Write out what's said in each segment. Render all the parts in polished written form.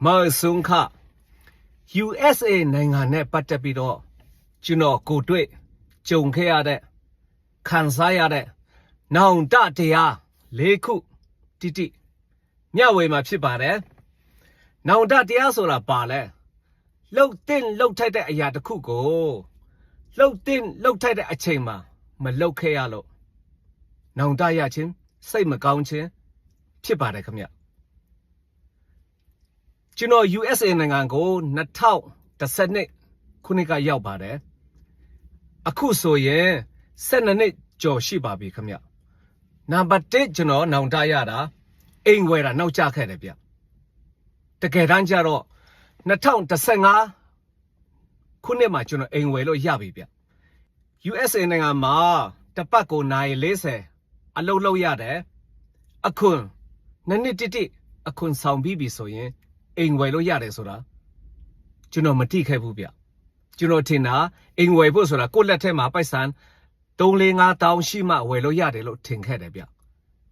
မေဆုံခ USA နိုင်ငံနဲ့ပတ်သက်ပြီးတော့ကျွန်တော်ကိုတွေ့ကြုံခဲ့ရတဲ့ခံစားရတဲ့နောင်တတရား၄ခုတိမျှဝေမှာဖြစ်ပါတယ်နောင်တတရားဆိုတာပါလဲလှုပ်တင်လှုပ်ထိုက်တဲ့အရာတစ်ခုကိုလှုပ်တင်လှုပ်ထိုက်တဲ့အချိန်မှာမလှုပ်ခဲ့ရလို့နောင်တရခြင်းစိတ်မကောင်းခြင်းဖြစ်ပါတယ်ခင်ဗျကျွန်တော် USA နိုင်ငံကို2012ခုနှစ်ကရောက်ပါတယ်အခုဆိုရင်12နှစ်ကျော်ရှိပါပြီခင်ဗျနံပါတ်1ကျွန်တော်နောင်တရတာအိမ်ဝယ်တာနောက်ကျခဲ့တယ်ဗျတကယ်တမ်းကျတော့2015ခုနှစ်မှာကျွန်တော်အိမ်ဝယ်လို့ရပြီဗျ USA နိုင်ငံမှာတပတ်ကိုနိုင်40အလုပ်လုပ်ရတယ်အခွန်နှစ်တိအခွန်ဆောင်ပြီးပြီဆိုရင်အိမ်ဝယ်လို့ရတယ်ဆိုတာကျွန်တော်မတိခဲ့ဘူးဗျကျွန်တော်ထင်တာအိမ်ဝယ်ဖို့ဆိုတာကိုယ့်လက်ထဲမှာပိုက်ဆံ3-5တောင်းရှိမှဝယ်လို့ရတယ်လို့ထင်ခဲ့တယ်ဗျ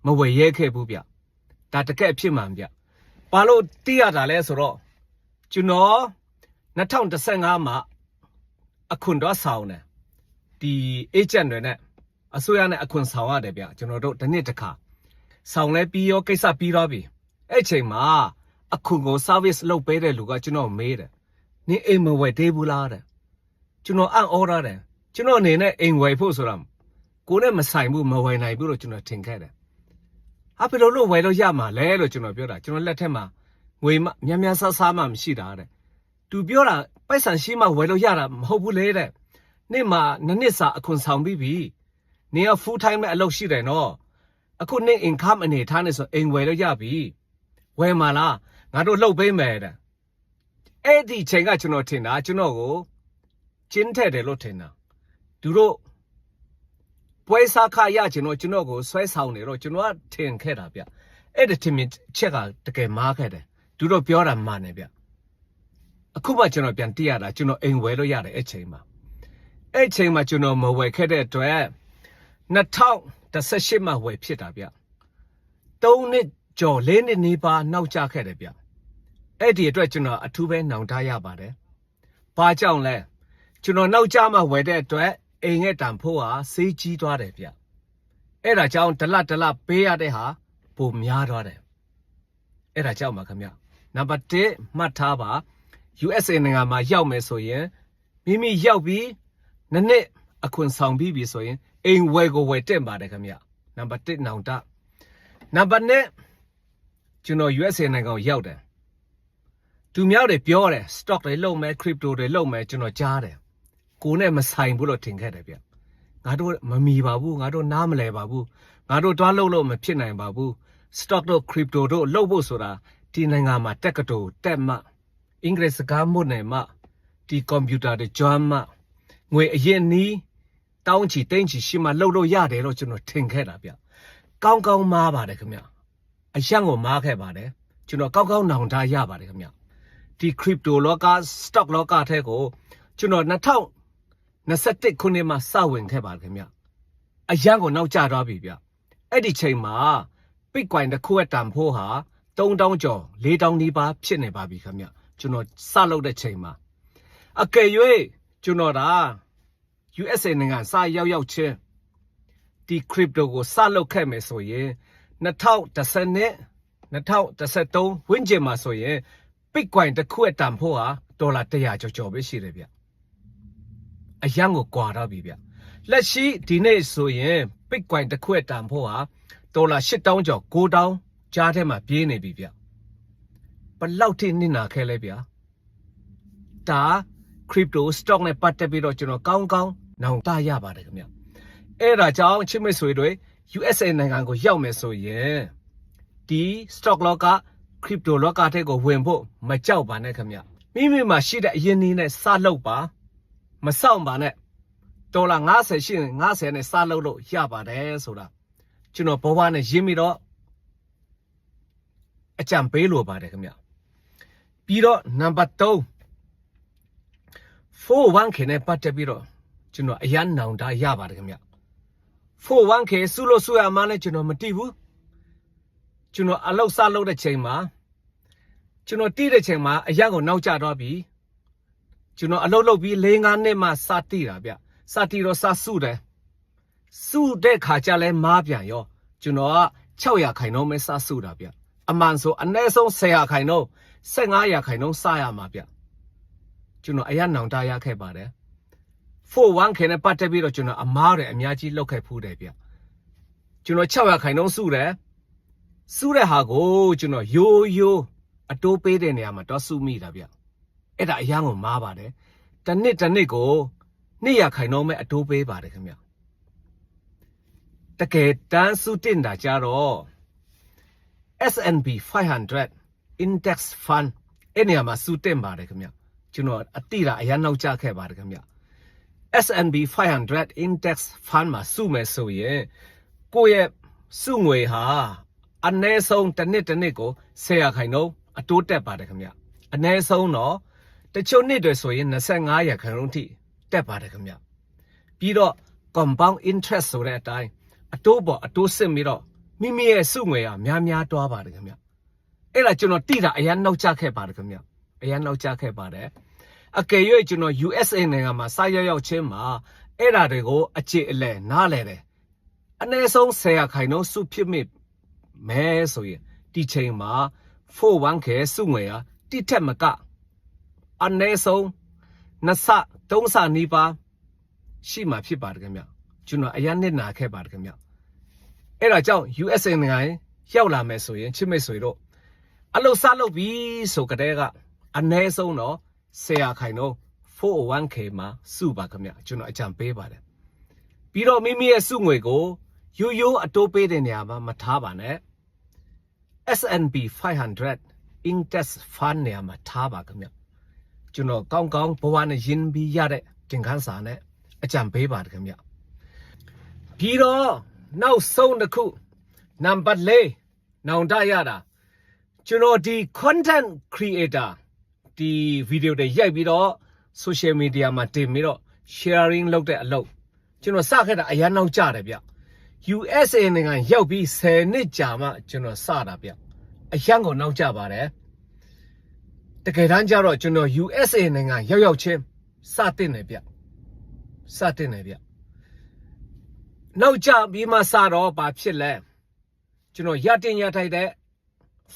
မဝယ်ရဲခဲ့ဘူးဗျဒါတကယ်ဖြစ်မှန်ဗျဘာလို့တိရတာလဲဆိုတော့ကျွန်တော်2015မှာအခွန်တော့ဆောင်တယ်ဒီ agent တွေနဲ့အစိုးရနဲ့အခွန်ဆောင်ရတယ်ဗျကျွန်တော်တို့တစ်နှစ်တစ်ခါဆောင်လဲပြီးရောကိစ္စပြီးတော့ပြီအဲ့ချိန်မှာအခွန်ကို service လုပ်ပေးတဲ့လူကကျွန်တော်မေးတယ်နင်အိမ်မဝယ်သေးဘူးလားတဲ့ကျွန်တော်အံ့ဩရတယ်ကျွန်တော်အနေနဲ့အိမ်ဝယ်ဖို့ဆိုတာကိုယ်နဲ့မဆိုင်ဘူးမဝယ်နိုင်ဘူးလို့ကျွန်တော်ထင်ခဲ့တယ်ဟာဘယ်လိုလုပ်ဝယ်လို့ရမှာလဲလို့ကျွန်တော်ပြောတာကျွန်တော်လက်ထက်မှာငွေများဆဆမှမရှိတာတဲ့သူပြောတာပိုက်ဆံရှိမှဝယ်လို့ရတာမဟုတ်ဘူးလေတဲ့နေ့မှာနှစ်စာအခွန်ဆောင်ပြီးပြီနေရ full time နဲ့အလုပ်ရှိတယ်နော်အခုနေ့ income အနေထားနဲ့ဆိုအိမ်ဝယ်လို့ရပြီဝယ်မှာလားငါတို့လှုပ်ပေးမယ်တဲ့အဲ့ဒီချိန်ကကျွန်တော်ထင်တာကျွန်တော်ကိုကျင်းထက်တယ်လို့ထင်တာသူတို့ပွဲစားခရကျွန်တော်ကိုဆွဲဆောင်နေတော့ကျွန်တော်ကထင်ခဲ့တာဗျအဲ့ဒီထင်မြင်ချက်ကတကယ်မားခဲ့တယ်သူတို့ပြောတာမှန်တယ်ဗျအခုမှကျွန်တော်ပြန်သိရတာကျွန်တော်အိမ်ဝယ်လို့ရတယ်အဲ့ချိန်မှာကျွန်တော်မဝယ်ခဲ့တဲ့အတွက်2018မှာဝယ်ဖြစ်တာဗျ3နှစ်ကျော်4နှစ်နီးပါးနောက်ကျခဲ့တယ်ဗျအဲ့ဒီအတွက်ကျွန်တော်အထူးပဲနောင်တရပါတယ်ဘာကြောင့်လဲကျွန်တော်နောက်ကျမှဝယ်တဲ့အတွက်အိမ်ရဲ့တန်ဖိုးဟာစေးကြီးသွားတယ်ဗျအဲ့ဒါကြောင့်ဒလပေးရတဲ့ဟာပိုများသွားတယ်အဲ့ဒါကြောင့်ပါခင်ဗျနံပါတ်1မှတ်ထားပါ USA နိုင်ငံမှာရောက်မယ်ဆိုရင်မိမိရောက်ပြီးနှစ်အခွန်ဆောင်ပြီးပြီဆိုရင်အိမ်ဝယ်ကိုဝယ်တက်ပါတယ်ခင်ဗျနံပါတ်1နောင်တနံပါတ်2ကျွန်တော် USA နိုင်ငံကိုရောက်တယ်သူများတွေပြောတယ် stock တွေလုပ်မယ် crypto တွေလုပ်မယ်ကျွန်တော်ကြားတယ်ကိုယ်နဲ့မဆိုင်ဘူးလို့ထင်ခဲ့တယ်ဗျငါတို့မမီပါဘူးငါတို့နားမလဲပါဘူးငါတို့တွားလို့မဖြစ်နိုင်ပါဘူး stock တို့ crypto တို့လုပ်ဖို့ဆိုတာဒီနိုင်ငံမှာတက်ကတူတက်မှအင်္ဂလိပ်စကားမွတ်နေမှဒီကွန်ပျူတာတွေကျွမ်းမှငွေအရင်နီးတောင်းချီတိမ့်ချီရှိမှလုပ်လို့ရတယ်လို့ကျွန်တော်ထင်ခဲ့တာဗျကောင်းမားပါတယ်ခင်ဗျအရန်ကိုမားခဲ့ပါတယ်ကျွန်တော်ကောင်းနောင်တရပါတယ်ခင်ဗျဒီ crypto လောက stock လောကထဲကိုကျွန်တော်2021ခုနှစ်မှာစဝင်ခဲ့ပါတယ်ခင်ဗျအရန်ကိုနောက်ကျသွားပြီဗျအဲ့ဒီချိန်မှာ Bitcoin တစ်ခုရဲ့တန်ဖိုးဟာ3000ကျော်4000နီးပါးဖြစ်နေပါပြီခင်ဗျကျွန်တော်စလုပ်တဲ့ချိန်မှာအကယ်၍ကျွန်တော်ဒါ USA နိုင်ငံစရောက်ချင်းဒီ crypto ကိုစလုပ်ခဲ့မယ်ဆိုရင်2010နဲ့2013ဝန်းကျင်မှာဆိုရင် Bitcoin တစ်ခုရဲ့တန်ဖိုးဟာဒေါ်လာ100ကျော်ပဲရှိတယ်ဗျအရန်ကိုကွာတော့ပြီဗျလက်ရှိဒီနေ့ဆိုရင် Bitcoin တစ်ခုရဲ့တန်ဖိုးဟာဒေါ်လာ8000ကျော်9000ကြားထဲမှာပြေးနေပြီဗျဘလောက်ထိနစ်နာခဲလဲဗျဒါ crypto stock နဲ့ပတ်သက်ပြီးတော့ကျွန်တော်ကောင်းနောင်တရပါတယ်ခင်ဗျအဲ့ဒါကြောင့်ချစ်မိတ်ဆွေတွေ USA နိုင်ငံကိုရောက်မယ်ဆိုရင်ဒီ stock လောက crypto လောကတဲ့ကိုဝင်ဖို့မကြောက်ပါနဲ့ခင်ဗျမိမိမှာရှိတဲ့အရင်နည်းနဲ့စလုပ်ပါမဆောင်ပါနဲ့ဒေါ်လာ50ရှိရင်50နဲ့စလုပ်လို့ရပါတယ်ဆိုတာကျွန်တော်ဘောဘနဲ့ရင်းပြီးတော့အကြံပေးလိုပါတယ်ခင်ဗျပြီးတော့နံပါတ်3 401k နဲ့ပတ်သက်ပြီးတော့ကျွန်တော်အရန်နောင်တရပါတယ်ခင်ဗျ 401k စုလို့စုရမှလည်းကျွန်တော်မသိဘူးကျွန်တော်အလုပ်စလုပ်တဲ့ချိန်မှာ ကျွန်တော်တီးတဲ့ချိန်မှာအရက်ကိုနောက်ကျတော့ပြီကျွန်တော်အလုပ်လုပ်ပြီး၄-၅နှစ်မှစတီးတာဗျစတီးတော့စစုတယ်စုတဲ့ခါကျလဲမားပြန်ရောကျွန်တော်က600ခိုင်နှုန်းပဲစစုတာဗျအမှန်ဆိုအနည်းဆုံး10ခိုင်နှုန်း15ခိုင်နှုန်းစရမှာဗျကျွန်တော်အရက်နောင်တရခဲ့ပါတယ်41K နဲ့ပတ်သက်ပြီးတော့ကျွန်တော်အမားတွေအများကြီးလောက်ခဲ့ဖူးတယ်ဗျကျွန်တော်600ခိုင်နှုန်းစုတယ်စုတဲ့ဟာကိုကျွန်တော်ရိုးအတိုးပေးတဲ့နေရာမှာတော့စုမိတာဗျအဲ့ဒါအရန်ကိုမားပါတယ်တစ်နှစ်ကို200ခိုင်နှုန်းပဲအတိုးပေးပါတယ်ခင်ဗျတကယ်တန်းစုတင်တာကြတော့ S&P 500 Index Fund အဲ့နေရာမှာစုတင်ပါတယ်ခင်ဗျကျွန်တော်အတိတာအရန်နောက်ကျခဲ့ပါတယ်ခင်ဗျ S&P 500 Index Fund မှာစုမယ်ဆိုရင်ကိုယ့်ရဲ့စုငွေဟာအနည်းဆုံးတစ်နှစ်ကို10ခိုင်နှုန်းအတိုးတက်ပါတယ်ခင်ဗျအနည်းဆုံးတော့တချို့နှစ်တွေဆိုရင်25ခိုင်နှုန်းထိတက်ပါတယ်ခင်ဗျပြီးတော့ compound interest ဆိုတဲ့အတိုင်းအတိုးပေါ်အတိုးစစ်ပြီးတော့မိမိရဲ့စုငွေကများတွားပါတယ်ခင်ဗျအဲ့ဒါကျွန်တော်တိတာအရန်နောက်ကျခဲ့ပါတယ်ခင်ဗျအရန်နောက်ကျခဲ့ပါတယ်အကယ်၍ကျွန်တော် USA နိုင်ငံမှာစရောက်ချင်းမှာအဲ့ဒါတွေကိုအကျေအလဲနားလဲတယ်အနည်းဆုံး10ခိုင်နှုန်းစုဖြစ်မိမဲဆိုရင်ဒီချိန်မှာ 41K စုငွေကတိထက်မကအနည်းဆုံး2ဆ3ဆနီးပါးရှိမှဖြစ်ပါတယ်ခင်ဗျကျွန်တော်အရန်နစ်နာခဲ့ပါတယ်ခင်ဗျအဲ့ဒါကြောင့် USA နိုင်ငံရောက်လာမယ်ဆိုရင်ချစ်မိတ်ဆွေတို့အလုပ်စလုပ်ပြီးဆိုကြတဲ့ကအနည်းဆုံးတော့10ခိုင်နှုန်း 41K မှာစုပါခင်ဗျကျွန်တော်အကြံပေးပါတယ်ပြီးတော့မိမိရဲ့စုငွေကိုရိုးအတိုးပေးတဲ့နေရာမှာမထားပါနဲ့ S&P 500 Index Fund နေရာမှာထားပါခင်ဗျကျွန်တော်ကောင်းဘဝနဲ့ယဉ်ပြီးရတဲ့တင်ခန်းစာနဲ့အကြံပေးပါတယ်ခင်ဗျပြီးတော့နောက်ဆုံးတစ်ခုနံပါတ်4နောင်တရတာကျွန်တော်ဒီ content creator ဒီဗီဒီယိုတွေရိုက်ပြီးတော့ social media မှာတင်ပြီးတော့ sharing လုပ်တဲ့အလုပ်ကျွန်တော်စခဲ့တာအရန်နောက်ကျတယ်ဗျ USA နိုင်ငံရောက်ပြီး10နှစ်ကြာမှကျွန်တော်စတာဗျအရန်ကိုနောက်ကျပါတယ်တကယ်တမ်းကျတော့ကျွန်တော် USA နိုင်ငံရောက်ချင်းစတင်နေဗျစတင်နေဗျနောက်ကျပြီးမှစတော့ဘာဖြစ်လဲကျွန်တော်ရတင်ရထိုက်တဲ့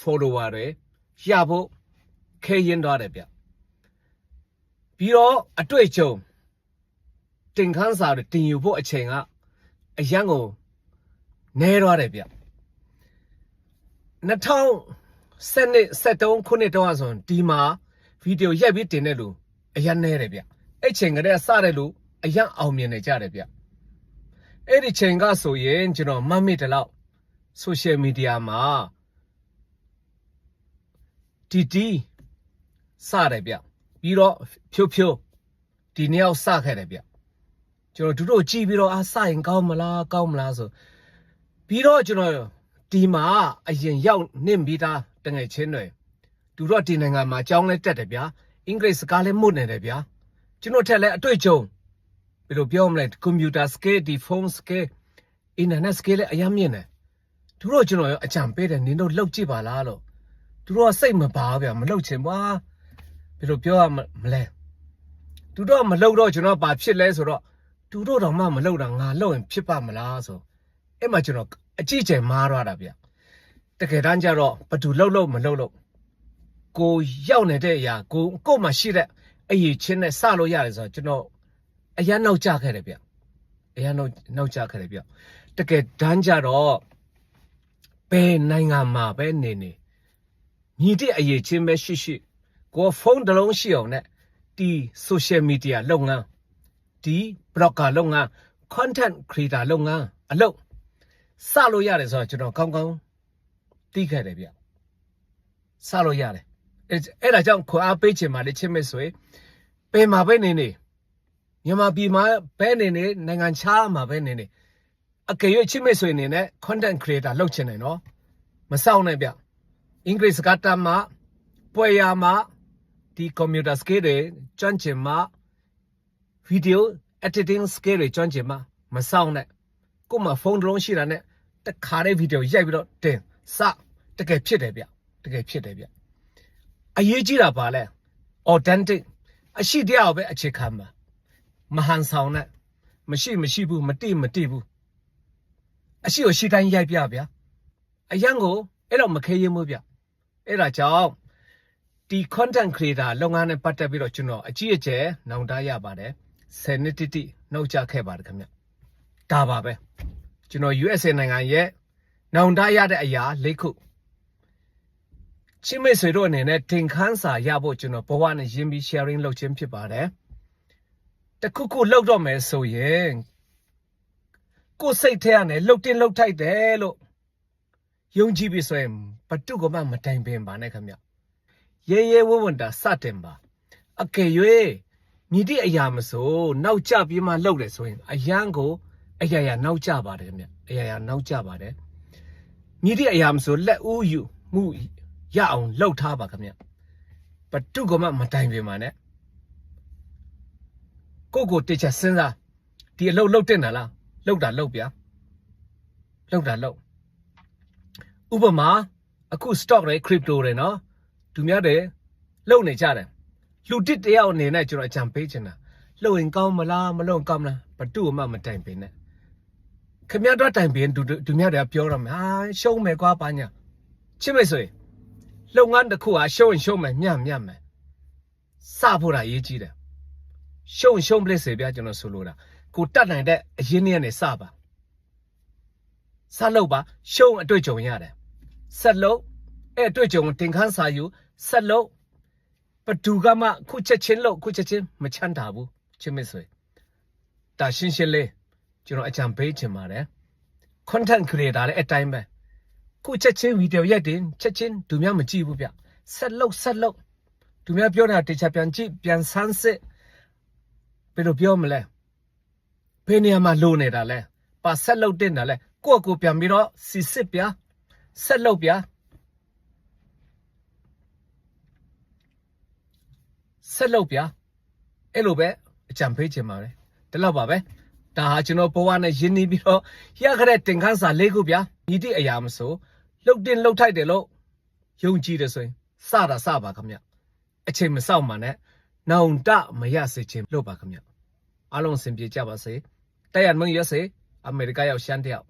follower တွေရဖို့ခဲရင်သွားတယ်ဗျပြီးတော့အတွေ့အကြုံတင်ခန်းစာတွေတင်ယူဖို့အချိန်ကအရန်ကိုနဲသွားတယ်ဗျ2013ခုနှစ်တော့ဆိုဒီမှာဗီဒီယိုရိုက်ပြီးတင်တဲ့လူအရန်နဲတယ်ဗျအဲ့ချိန်ကတည်းကစတဲ့လူအရန်အောင်မြင်နေကြတယ်ဗျအဲ့ဒီချိန်ကဆိုရင်ကျွန်တော်မှတ်မိတယ်လို့ social media မှာတီစတယ်ဗျပြီးတော့ဖြိုးဒီနေ့ရောက်စခဲ့တယ်ဗျကျွန်တော်တို့ကြည့်ပြီးတော့စရင်ကောင်းမလားဆိုပြီးတော့ကျွန်တော်ဒီမှာအရင်ရောက်နေပြီးသားတငယ်ချင်းတွေသူတို့ဒီနိုင်ငံမှာအကြောင်းလဲတက်တယ်ဗျာအင်္ဂလိပ်စကားလဲမှုတ်နေတယ်ဗျာကျွန်တော်ထက်လဲအတွေ့အကြုံဘယ်လိုပြောမလဲကွန်ပျူတာစကေးဒီဖုန်းစကေးအင်တာနက်စကေးလဲအများမြင်တယ်သူတို့ကျွန်တော်ရောအကြံပေးတယ်နင်တို့လှုပ်ကြည့်ပါလားလို့သူတို့ကစိတ်မပါဗျာမလှုပ်ချင်ပါဘယ်လိုပြောရမလဲသူတို့မလှုပ်တော့ကျွန်တော်ဘာဖြစ်လဲဆိုတော့သူတို့တော့မှမလှုပ်တာငါလှုပ်ရင်ဖြစ်ပါမလားဆိုအဲ့မှာကျွန်တော်အကြည့်ကျယ်မားသွားတာဗျတကယ်တမ်းကျတော့ဘသူလှုပ်မလှုပ်ကိုရောက်နေတဲ့အရာကိုမှရှိတဲ့အရေးချင်းနဲ့စလို့ရတယ်ဆိုတော့ကျွန်တော်အရန်နောက်ကျခဲ့တယ်ဗျအရန်နောက်ကျခဲ့တယ်ဗျတကယ်တမ်းကျတော့ဘယ်နိုင်ငံမှာပဲနေညီတဲ့အရေးချင်းပဲရှိကိုဖုန်းတစ်လုံးရှိအောင်နဲ့ဒီ social media လုပ်ငန်းဒီ blogger လုပ်ငန်း content creator လုပ်ငန်းအလုပ်စလို့ရတယ်ဆိုတော့ကျွန်တော်ကောင်းသိခဲ့တယ်ဗျစလို့ရတယ်အဲ့ဒါကြောင့်ခွန်အားပေးချင်ပါလေချစ်မဲ့ဆိုရင်ပင်မှာပဲနေမြန်မာပြည်မှာပဲနေနိုင်ငံခြားမှာပဲနေအကယ်၍ချစ်မဲ့ဆိုရင်နေနဲ့ content creator လုပ်ချင်တယ်နော်မစောင့်နဲ့ဗျအင်္ဂလိပ်စကားတမ်းမှာပွဲရမှာဒီ computer skill တွေကျွမ်းကျင်မှာ video editing skill တွေကျွမ်းကျင်မှာမစောင့်နဲ့ကို့မှာဖုန်းတစ်လုံးရှိတာနဲ့တခါတဲ့ဗီဒီယိုရိုက်ပြီးတော့တင်စတကယ်ဖြစ်တယ်ဗျတကယ်ဖြစ်တယ်ဗျ အရေးကြီးတာပါလဲ authentic အရှိတရားပဲအခြေခံပါမဟန်ဆောင်နဲ့မရှိဘူးမတိဘူးအရှိကိုရှိတိုင်းရိုက်ပြဗျာအရန်ကိုအဲ့တော့မခဲရင်မို့ဗျအဲ့ဒါကြောင့်ဒီ content creator လုပ်ငန်းနဲ့ပတ်သက်ပြီးတော့ကျွန်တော်အကြီးအကျယ်နောင်တရပါတယ်10နှစ်တိနှုတ်ကြခဲ့ပါတယ်ခင်ဗျဒါပါပဲကျွန်တော် USA နိုင်ငံရဲ့နောင်တရတဲ့အရာ၄ခုချင်းမေဆွေတို့အနေနဲ့တင်ခန်းစာရဖို့ကျွန်တော်ဘဝနဲ့ရင်းပြီး sharing လုပ်ခြင်းဖြစ်ပါတယ်တခုခုလောက်တော့မယ်ဆိုရင်ကိုယ်စိတ်ထဲကနေလှုပ်တင်လှုပ်ထိုက်တယ်လို့ယုံကြည်ပြီးဆိုရင်ဘတုကမှမတိုင်ပင်ပါနဲ့ခင်ဗျရဲဝဝန္တာစတင်ပါအကယ်၍မြည်တဲ့အရာမဆိုနောက်ကျပြီးမှလှုပ်တယ်ဆိုရင်အရန်ကိုအရာရာနောက်ကျပါတယ်ခင်ဗျအရာရာနောက်ကျပါတယ်မြည်တဲ့အရာမဆိုလက်ဦးယူမှုရအောင်လှုပ်ထားပါခင်ဗျဘတုကမှမတိုင်ပင်ပါနဲ့ကိုတေချာစဉ်းစားဒီအလုပ်လုပ်တင်တာလားလုပ်တာလုပ်ဗျာလုပ်တာလုပ်ဥပမာအခု stock တွေ crypto တွေနော်သူများတွေလုပ်နေကြတယ်လူတစ်တယောက်အနေနဲ့ကျွန်တော်အကြံပေးချင်တာလုပ်ရင်ကောင်းမလားမလုပ်ကောင်းမလားဘတူမှမတိုင်ပင်နဲ့ခင်ဗျားတို့တိုင်ပင်သူများတွေကပြောရမယ်ဟာရှုံးမယ်ကွာပါညာချစ်မယ်ဆိုရင်လုပ်ငန်းတစ်ခုဟာရှုံးရင်ရှုံးမယ်မြတ်မယ်စဖို့တာရေးကြည့်တယ်ရှုံးပလက်စေပြကျွန်တော်ဆိုလိုတာကိုတတ်နိုင်တဲ့အရင်းနဲ့စပါစလုပ်ပါရှုံးအတွေ့အကြုံရတယ်ဆက်လုပ်အဲ့အတွေ့အကြုံတင်ခန်းစာယူဆက်လုပ်ဘသူကမှခုချက်ချင်းလုပ်ခုချက်ချင်းမချမ်းသာဘူးချစ်မဆွေဒါရှင်းလေးကျွန်တော်အကြံပေးချင်ပါတယ် content creator လည်းအတိုင်းပဲခုချက်ချင်းဗီဒီယိုရိုက်တင်ချက်ချင်းသူများမကြည့်ဘူးဗျဆက်လုပ်သူများပြောတာတေချာပြန်ကြည့်ပြန်ဆန်းစစ်ဘယ်လိုပြောမလဲဘယ်နေရာမှာလိုနေတာလဲပါဆက်လုပ်တင်တာလဲကိုယ့်ကိုပြန်ပြီးတော့စီစစ်ပြဆက်လုပ်ပြဆက်လုပ်ပြအဲ့လိုပဲအကြံပေးချင်ပါတယ်ဒီလောက်ပါပဲဒါဟာကျွန်တော်ဘဝနဲ့ရင်းနှီးပြီးတော့ရခဲ့တဲ့တင်ခန်းစာ၄ခုဗျာညီတိအရာမဆိုလှုပ်တင်လှုပ်ထိုက်တယ်လို့ယုံကြည်တယ်ဆိုရင်စပါခင်ဗျအချိန်မစောင့်ပါနဲ့နောင်တမရစေချင်လို့ပါခင်ဗျအားလုံးအဆင်ပြေကြပါစေတိုက်ရမင်းရစေအမေရိကရောက်ရှမ်းတယောက်